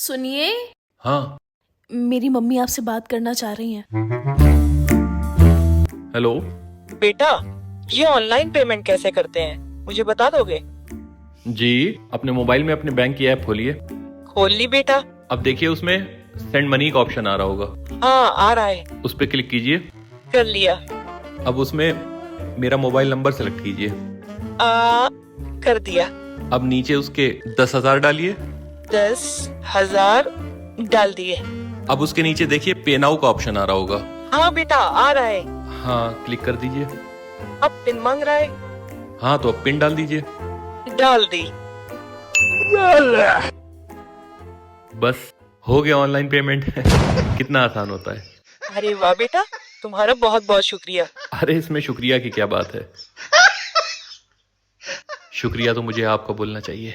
सुनिए, हाँ। मेरी मम्मी आपसे बात करना चाह रही हैं। हेलो। बेटा, ये ऑनलाइन पेमेंट कैसे करते हैं, मुझे बता दोगे? जी, अपने मोबाइल में अपने बैंक की ऐप खोलिए। खोल ली बेटा। अब देखिए उसमें सेंड मनी का ऑप्शन आ रहा होगा, हाँ, आ रहा है। उस पर क्लिक कीजिए। कर लिया। अब उसमें मेरा मोबाइल नंबर सेलेक्ट कीजिए। कर दिया। अब नीचे उसके 10,000 डालिए। 10,000 डाल दिए। अब उसके नीचे देखिए पे नाउ का ऑप्शन आ रहा होगा। हाँ बेटा, आ रहा है। हाँ, क्लिक कर दीजिए। अब पिन मांग रहा है। हाँ, तो अब पिन डाल दीजिए। डाल दी। बस हो गया ऑनलाइन पेमेंट। कितना आसान होता है। अरे वाह बेटा, तुम्हारा बहुत बहुत शुक्रिया। अरे इसमें शुक्रिया की क्या बात है। शुक्रिया तो मुझे आपका बोलना चाहिए।